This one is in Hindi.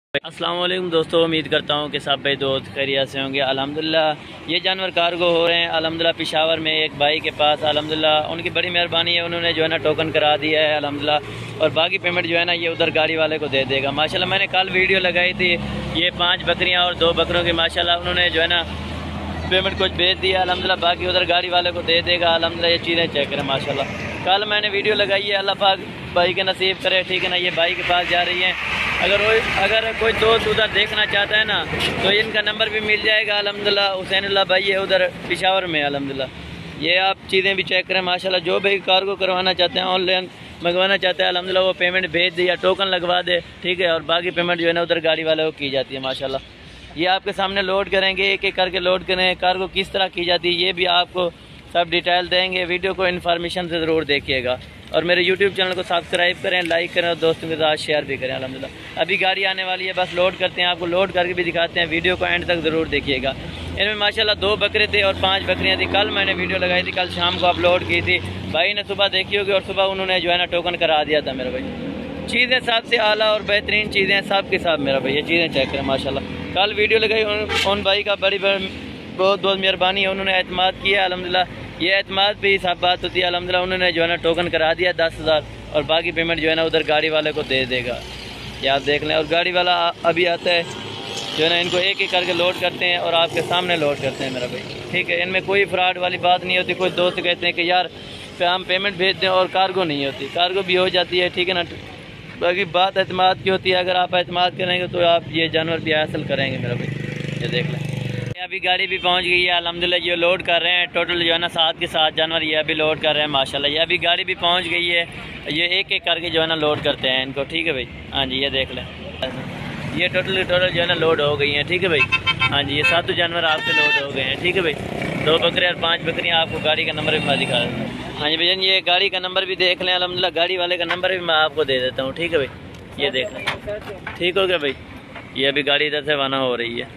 अस्सलाम वालेकुम दोस्तों, उम्मीद करता हूँ कि सब भाई दोस्त खैरियत से होंगे। अल्हम्दुलिल्लाह ये जानवर कार्गो हो रहे हैं। अल्हम्दुलिल्लाह पेशावर में एक भाई के पास अल्हम्दुलिल्लाह उनकी बड़ी मेहरबानी है, उन्होंने जो है ना टोकन करा दिया है अल्हम्दुलिल्लाह, और बाकी पेमेंट जो है ना ये उधर गाड़ी वाले को दे देगा। माशाल्लाह मैंने कल वीडियो लगाई थी, ये 5 बकरियाँ और 2 बकरों की माशाल्लाह उन्होंने जो है ना पेमेंट कुछ भेज दिया अल्हम्दुलिल्लाह, बाकी उधर गाड़ी वाले को दे देगा अल्हम्दुलिल्लाह। ये चीज़ें चेक करें माशाल्लाह। कल मैंने वीडियो लगाई है, अल्लाह पाक भाई के नसीब करे, ठीक है ना। ये भाई के पास जा रही हैं। अगर कोई दोस्त उधर देखना चाहता है ना तो इनका नंबर भी मिल जाएगा अल्हम्दुलिल्लाह। हुसैनुल्लाह भाई है उधर पेशावर में अल्हम्दुलिल्लाह। ये आप चीज़ें भी चेक करें माशाल्लाह। जो भाई कार्गो करवाना चाहते हैं, ऑनलाइन मंगवाना चाहते हैं अल्हम्दुलिल्लाह, वो पेमेंट भेज दे या टोकन लगवा दे, ठीक है। और बाकी पेमेंट जो है ना उधर गाड़ी वाले को की जाती है माशाल्लाह। ये आपके सामने लोड करेंगे, एक एक करके लोड करें। कार्गो किस तरह की जाती है ये भी आपको सब डिटेल देंगे। वीडियो को इन्फॉर्मेशन से ज़रूर देखिएगा और मेरे यूट्यूब चैनल को सब्सक्राइब करें, लाइक करें और दोस्तों के साथ शेयर भी करें अल्हम्दुलिल्लाह। अभी गाड़ी आने वाली है, बस लोड करते हैं, आपको लोड करके भी दिखाते हैं। वीडियो को एंड तक ज़रूर देखिएगा। इनमें माशाल्लाह 2 बकरे थे और 5 बकरियाँ थी। कल मैंने वीडियो लगाई थी, कल शाम को अपलोड की थी। भाई ने सुबह देखी होगी और सुबह उन्होंने जो है ना टोकन करा दिया था मेरा भाई। चीज़ें सबसे आला और बेहतरीन चीज़ें सब के साथ मेरा भाई। ये चीज़ें चेक करें माशाल्लाह। कल वीडियो लगाई, उन भाई का बहुत बहुत मेहरबानी है, उन्होंने एतमाद किया अल्हम्दुलिल्लाह। ये एतमाद पे ही सब बात होती है अल्हम्दुलिल्लाह। उन्होंने जो है ना टोकन करा दिया 10,000 और बाकी पेमेंट जो है ना उधर गाड़ी वाले को दे देगा। ये आप देख लें। और गाड़ी वाला अभी आता है जो है ना, इनको एक एक करके लोड करते हैं और आपके सामने लोड करते हैं मेरा भाई, ठीक है। इनमें कोई फ्रॉड वाली बात नहीं होती। कुछ दोस्त कहते हैं कि यार हम पेमेंट भेज दें और कार्गो नहीं होती, कार्गो भी हो जाती है, ठीक है ना। बाकी बात एतमाद की होती है। अगर आप एतमाद करेंगे तो आप ये जानवर भी हासिल करेंगे मेरा भाई। ये देख लें। अभी गाड़ी भी पहुंच गई है अल्हम्दुलिल्लाह। ये लोड कर रहे हैं टोटल जो है ना 7 के 7 जानवर ये अभी लोड कर रहे हैं माशाल्लाह। ये अभी गाड़ी भी पहुंच गई है। ये एक एक करके जो है ना लोड करते हैं इनको, ठीक है भाई। हाँ जी, ये देख लें। ये टोटल जो है ना लोड हो गई हैं, ठीक है भाई। हाँ जी, ये 7 जानवर आपके लोड हो गए हैं, ठीक है भाई। 2 बकरे और 5 बकरियाँ आपको गाड़ी का नंबर भी मैं दिखा देता हूँ। हाँ जी भैया, ये गाड़ी का नंबर भी देख लें अल्हम्दुलिल्लाह। गाड़ी वाले का नंबर भी मैं आपको दे देता हूँ, ठीक है भाई। ये देख लें, ठीक हो गया भाई। ये अभी गाड़ी इधर से रवाना हो रही है।